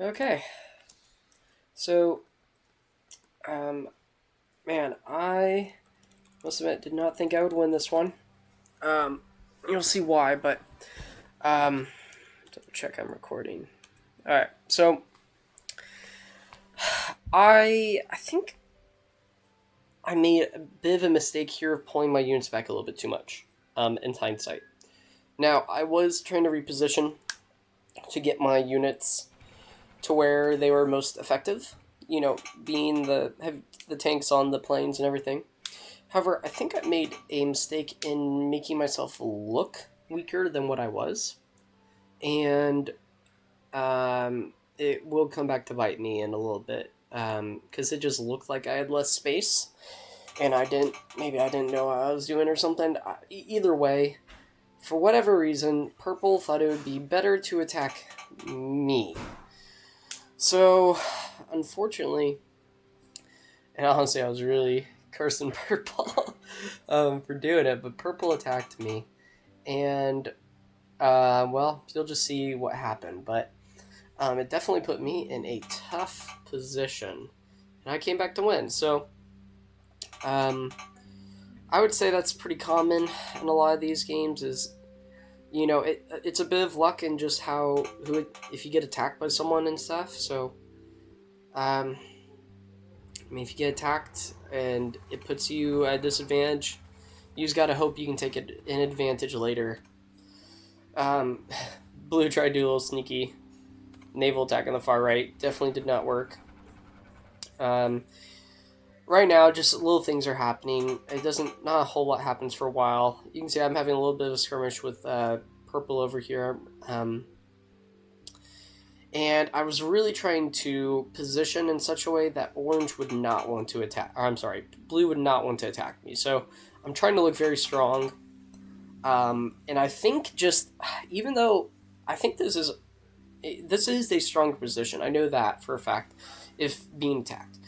Okay, so, um, man, I must admit, did not think I would win this one. Um, you'll see why, but, um, double check I'm recording. Alright, so, I think I made a bit of a mistake here of pulling my units back a little bit too much, in hindsight. Now, I was trying to reposition to get my units to where they were most effective, being the tanks on the planes and everything. However, I think I made a mistake in making myself look weaker than what I was, and it will come back to bite me in a little bit because it just looked like I had less space, and maybe I didn't know what I was doing or something. Either way, for whatever reason, purple thought it would be better to attack me. So, unfortunately, and honestly, I was really cursing purple for doing it, but purple attacked me, and well, you'll just see what happened. But it definitely put me in a tough position, and I came back to win. So, I would say that's pretty common in a lot of these games. It's a bit of luck in just if you get attacked by someone and stuff. So, if you get attacked and it puts you at a disadvantage, you just gotta hope you can take an advantage later. Blue tried to do a little sneaky naval attack on the far right. Definitely did not work. Right now, just little things are happening. Not a whole lot happens for a while. You can see I'm having a little bit of a skirmish with purple over here. And I was really trying to position in such a way that orange would not want to attack. Blue would not want to attack me. So I'm trying to look very strong. And I think even though I think this is a stronger position, I know that for a fact, if being attacked.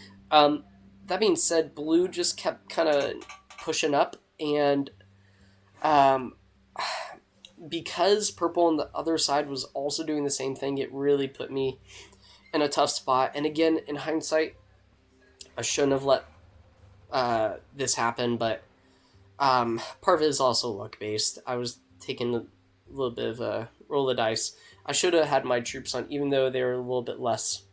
That being said, blue just kept kind of pushing up, and because purple on the other side was also doing the same thing, it really put me in a tough spot. And again, in hindsight, I shouldn't have let this happen, but part of it is also luck based. I was taking a little bit of a roll of the dice. I should have had my troops on, even though they were a little bit less.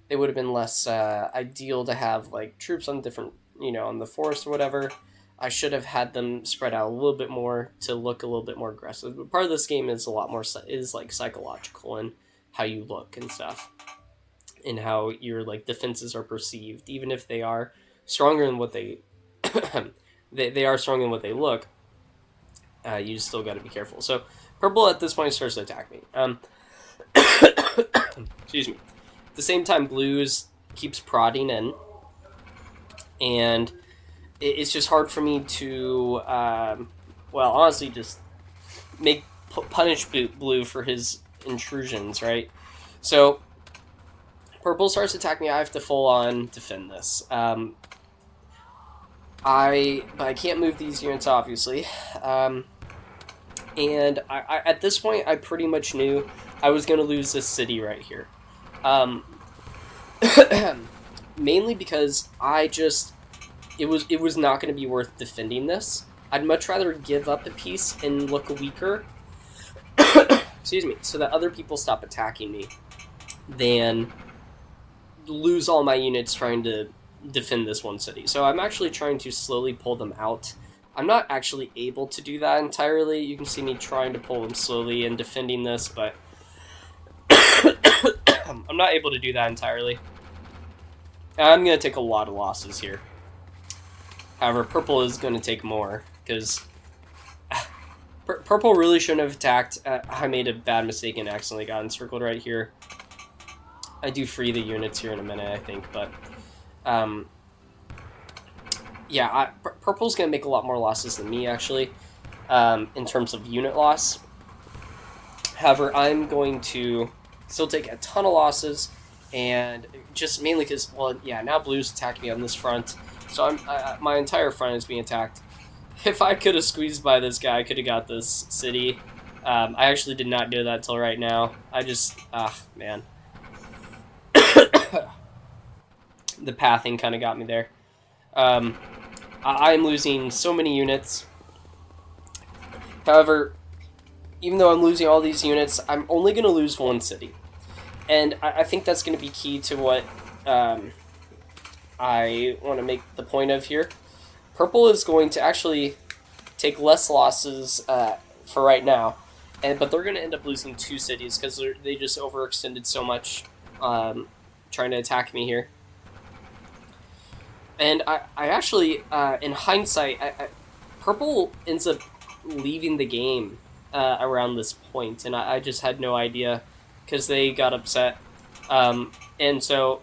They would have been less ideal to have like troops on different, on the forest or whatever. I should have had them spread out a little bit more to look a little bit more aggressive. But part of this game is a lot more like psychological and how you look and stuff, and how your like defenses are perceived, even if they are stronger than what they they are stronger than what they look. You still got to be careful. So purple at this point starts to attack me. Excuse me. At the same time, blues keeps prodding in, and it's just hard for me to, honestly, just punish blue for his intrusions, right? So, purple starts to attack me. I have to full on defend this. But I can't move these units, obviously. And I at this point, I pretty much knew I was going to lose this city right here. Mainly because it was not going to be worth defending this. I'd much rather give up a piece and look weaker, excuse me, so that other people stop attacking me, than lose all my units trying to defend this one city. So I'm actually trying to slowly pull them out. I'm not actually able to do that entirely. You can see me trying to pull them slowly and defending this, but I'm not able to do that entirely. I'm going to take a lot of losses here. However, purple is going to take more, because purple really shouldn't have attacked. I made a bad mistake and accidentally got encircled right here. I do free the units here in a minute, I think, but purple's going to make a lot more losses than me, actually, in terms of unit loss. However, I'm going to still take a ton of losses, and just mainly because, now blue's attacking me on this front, so my entire front is being attacked. If I could have squeezed by this guy, I could have got this city. I actually did not do that till right now. Man. the pathing kind of got me there. I'm losing so many units. However, even though I'm losing all these units, I'm only going to lose one city. And I think that's going to be key to what I want to make the point of here. Purple is going to actually take less losses for right now, but they're going to end up losing 2 cities because they just overextended so much trying to attack me here. And I actually, in hindsight, Purple ends up leaving the game around this point, and I just had no idea because they got upset. And so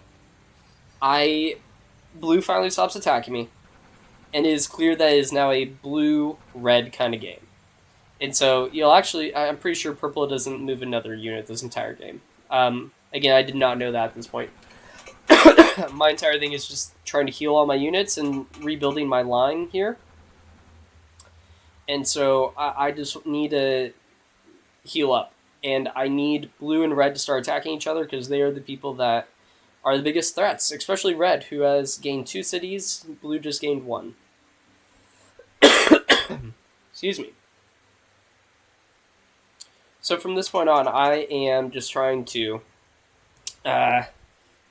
Blue finally stops attacking me, and it is clear that it is now a blue-red kind of game. And so I'm pretty sure Purple doesn't move another unit this entire game. Again, I did not know that at this point. My entire thing is just trying to heal all my units and rebuilding my line here. And so I just need to heal up. And I need blue and red to start attacking each other because they are the people that are the biggest threats, especially red, who has gained 2 cities. Blue just gained 1. Excuse me. So from this point on, I am just trying to...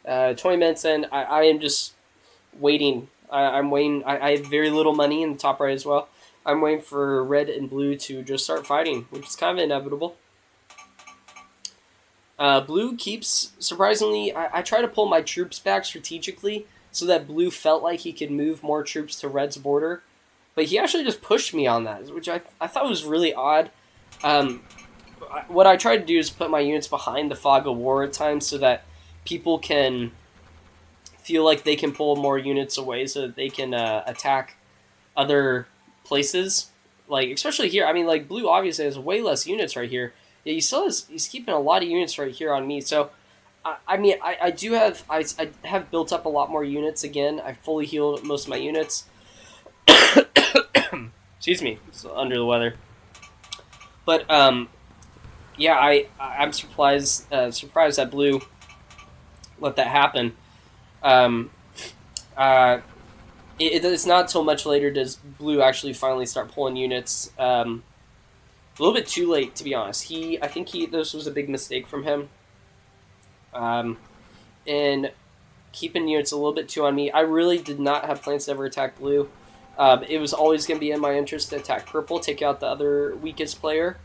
20 minutes in, I am just waiting. I'm waiting. I have very little money in the top right as well. I'm waiting for red and blue to just start fighting, which is kind of inevitable. Blue keeps, surprisingly, I try to pull my troops back strategically so that blue felt like he could move more troops to red's border. But he actually just pushed me on that, which I thought was really odd. What I tried to do is put my units behind the fog of war at times so that people can feel like they can pull more units away so that they can attack other places. Like, especially here, I mean, like, blue obviously has way less units right here. Yeah, he's keeping a lot of units right here on me. So, I do have, I have built up a lot more units again. I fully healed most of my units. Excuse me, it's under the weather. But, yeah, I'm surprised that blue let that happen. It's not till much later does blue actually finally start pulling units. A little bit too late, to be honest. I think this was a big mistake from him. And keeping units a little bit too on me. I really did not have plans to ever attack blue. It was always going to be in my interest to attack purple, take out the other weakest player.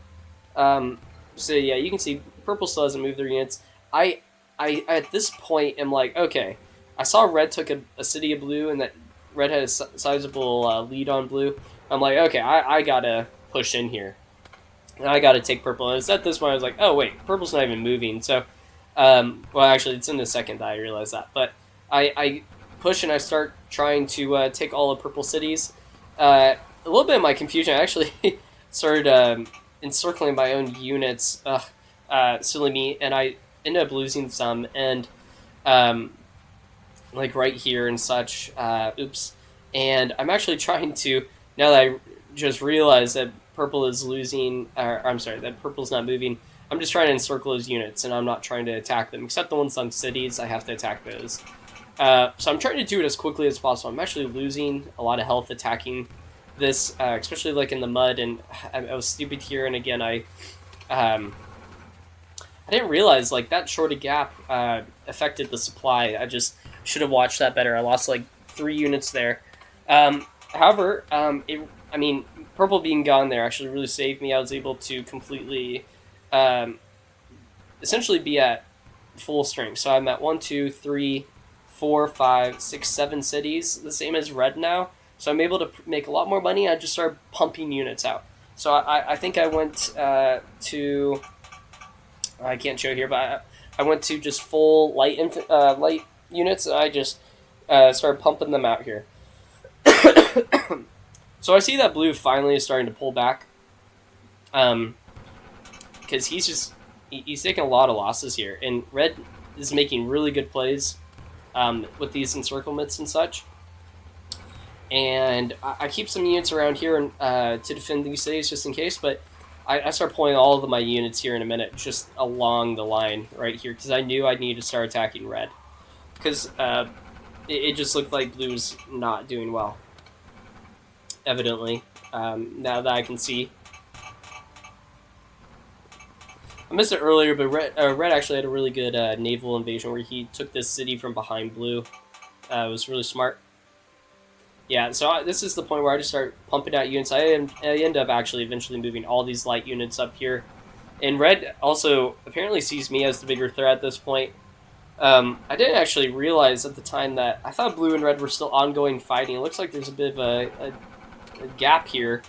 So yeah, you can see purple still hasn't moved their units. I at this point am like, okay, I saw red took a city of blue and that red had a sizable lead on blue. I'm like, okay, I gotta push in here. And I gotta take purple. And it's at this point I was like, oh wait, purple's not even moving. So, well actually it's in the second that I realized that. But I push and I start trying to take all of purple cities. A little bit of my confusion, I actually started encircling my own units. Silly me, and I ended up losing some, and like right here and such. Oops. And I'm actually trying to, now that I just realized that purple is losing, I'm sorry, that purple's not moving, I'm just trying to encircle those units, and I'm not trying to attack them, except the ones on cities, I have to attack those. So I'm trying to do it as quickly as possible. I'm actually losing a lot of health attacking this, especially like in the mud, and I was stupid here, and again, I didn't realize like that short a gap affected the supply. I just should have watched that better. I lost like 3 units there. However, purple being gone there actually really saved me. I was able to completely, essentially be at full strength. So I'm at 1, 2, 3, 4, 5, 6, 7 cities, the same as red now. So I'm able to make a lot more money. I just started pumping units out. So I think I went to, I can't show here, but I went to just full light units, and I just started pumping them out here. So I see that blue finally is starting to pull back, because he's taking a lot of losses here, and red is making really good plays with these encirclements and such. And I keep some units around here to defend these cities just in case, but I start pulling all of my units here in a minute, just along the line right here, because I knew I needed to start attacking red. because it just looked like blue was not doing well, evidently, now that I can see. I missed it earlier, but Red actually had a really good naval invasion where he took this city from behind blue. It was really smart. Yeah, so this is the point where I just start pumping out units. I end up actually eventually moving all these light units up here. And Red also apparently sees me as the bigger threat at this point. I didn't actually realize at the time that I thought Blue and Red were still ongoing fighting. It looks like there's a bit of a gap here.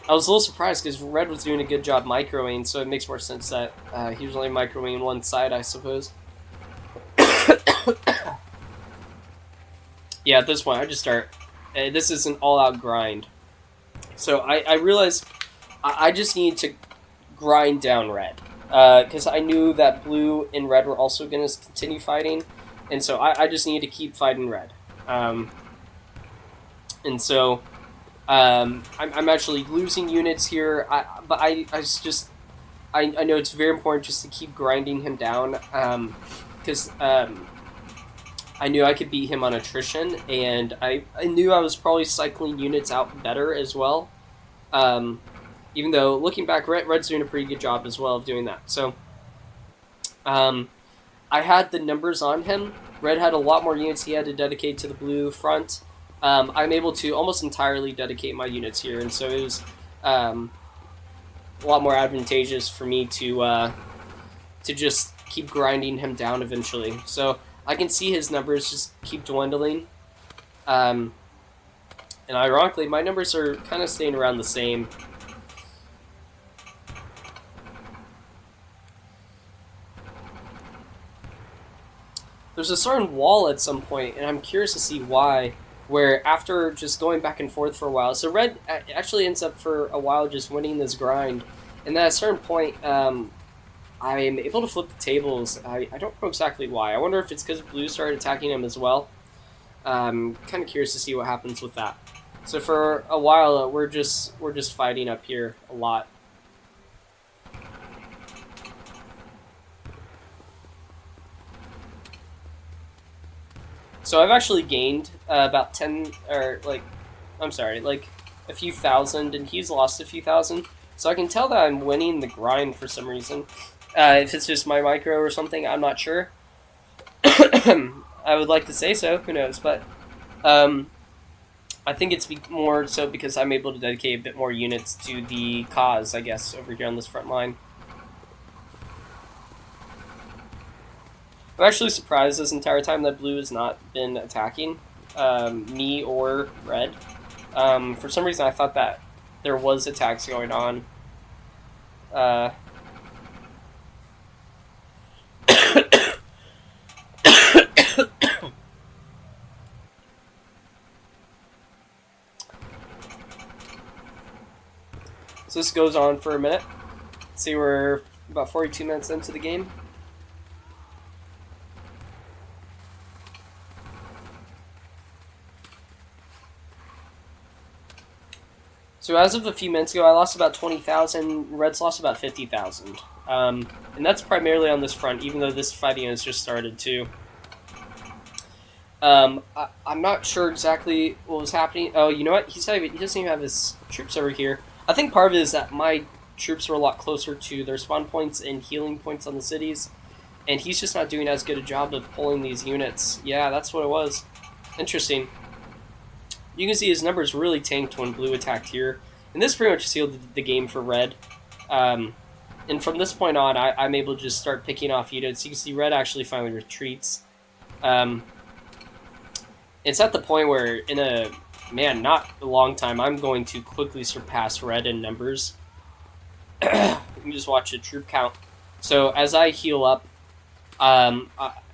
I was a little surprised because Red was doing a good job microing, so it makes more sense that he was only microing one side, I suppose. Yeah, at this point, I just start... this is an all-out grind. So I realized I just need to grind down Red. Because I knew that Blue and Red were also going to continue fighting. And so I just needed to keep fighting Red. And so I'm actually losing units here. But I know it's very important just to keep grinding him down. Because I knew I could beat him on attrition, and I knew I was probably cycling units out better as well. Even though, looking back, Red's doing a pretty good job as well of doing that. So, I had the numbers on him. Red had a lot more units he had to dedicate to the blue front. I'm able to almost entirely dedicate my units here, and so it was a lot more advantageous for me to just keep grinding him down eventually. So I can see his numbers just keep dwindling. And ironically, my numbers are kind of staying around the same. There's a certain wall at some point, and I'm curious to see why, where after just going back and forth for a while, so Red actually ends up for a while just winning this grind, and then at a certain point, I'm able to flip the tables. I don't know exactly why. I wonder if it's because Blue started attacking him as well. Kind of curious to see what happens with that. So for a while, we're just fighting up here a lot. So I've actually gained about 10, or like a few thousand, and he's lost a few thousand. So I can tell that I'm winning the grind for some reason. If it's just my micro or something, I'm not sure. I would like to say so, who knows, but I think it's more so because I'm able to dedicate a bit more units to the cause, I guess, over here on this front line. I'm actually surprised this entire time that Blue has not been attacking me or Red. For some reason, I thought that there was attacks going on. So this goes on for a minute. Let's see, we're about 42 minutes into the game. So as of a few minutes ago, I lost about 20,000. Red's lost about 50,000. And that's primarily on this front, even though this fighting has just started too. I'm not sure exactly what was happening. Oh, you know what? He doesn't even have his troops over here. I think part of it is that my troops were a lot closer to their spawn points and healing points on the cities. And he's just not doing as good a job of pulling these units. Yeah, that's what it was. Interesting. You can see his numbers really tanked when Blue attacked here. And this pretty much sealed the game for Red. And from this point on, I'm able to just start picking off units. You can see Red actually finally retreats. It's at the point where, in a, not a long time, I'm going to quickly surpass Red in numbers. You can just watch the troop count. So as I heal up, I'm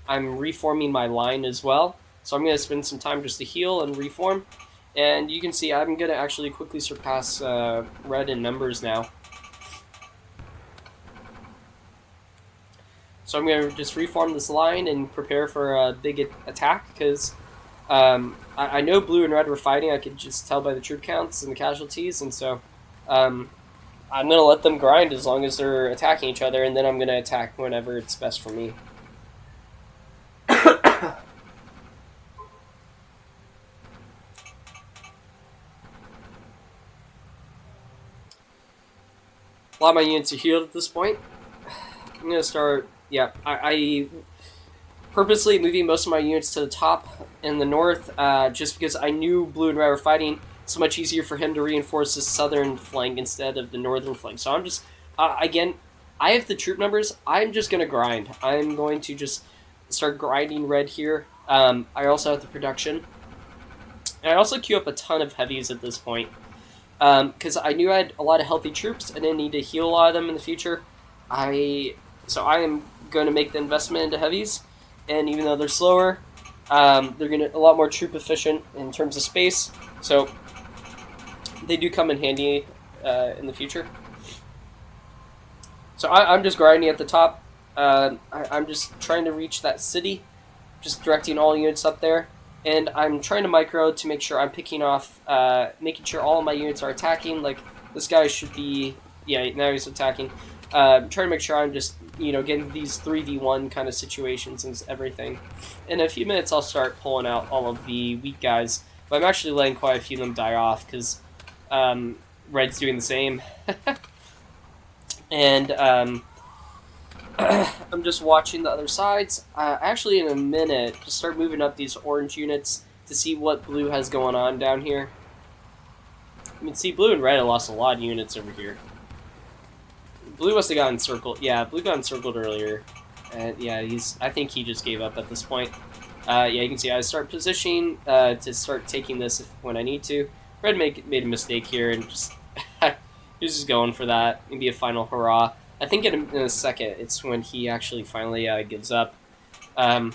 reforming my line as well. So I'm going to spend some time just to heal and reform. And you can see I'm going to actually quickly surpass Red in numbers now. So I'm going to just reform this line and prepare for a big attack, because I know Blue and Red were fighting. I could just tell by the troop counts and the casualties, and so I'm going to let them grind as long as they're attacking each other, and then I'm going to attack whenever it's best for me. A lot of my units are healed at this point. I'm going to start... Yeah, I purposely moving most of my units to the top in the north, just because I knew blue and red were fighting. So much easier for him to reinforce the southern flank instead of the northern flank. So I'm just, again, I have the troop numbers. I'm just going to grind. I'm going to just start grinding red here. I also have the production. And I also queue up a ton of heavies at this point. Because I knew I had a lot of healthy troops. I didn't need to heal a lot of them in the future. So I am going to make the investment into heavies. And even though they're slower, they're going to a lot more troop efficient in terms of space. So they do come in handy in the future. So I'm just grinding at the top. I'm just trying to reach that city, just directing all units up there. And I'm trying to micro to make sure I'm picking off, making sure all of my units are attacking. Like, this guy should be, yeah, now he's attacking. Trying to make sure I'm just, getting these 3v1 kind of situations and everything. In a few minutes, I'll start pulling out all of the weak guys. But I'm actually letting quite a few of them die off, because Red's doing the same. And I'm just watching the other sides. Actually, in a minute, just start moving up these orange units to see what blue has going on down here. I mean, see, blue and red have lost a lot of units over here. Blue must have gotten circled. Yeah, blue got encircled earlier. And yeah, I think he just gave up at this point. Yeah, you can see I start positioning to start taking this when I need to. Red made a mistake here and just he was just going for that. Maybe a final hurrah. I think in a second it's when he actually finally gives up. You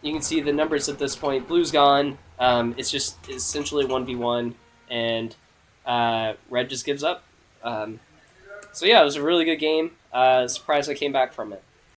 can see the numbers at this point. Blue's gone. It's just essentially 1v1, and red just gives up. So yeah, it was a really good game. Surprised I came back from it.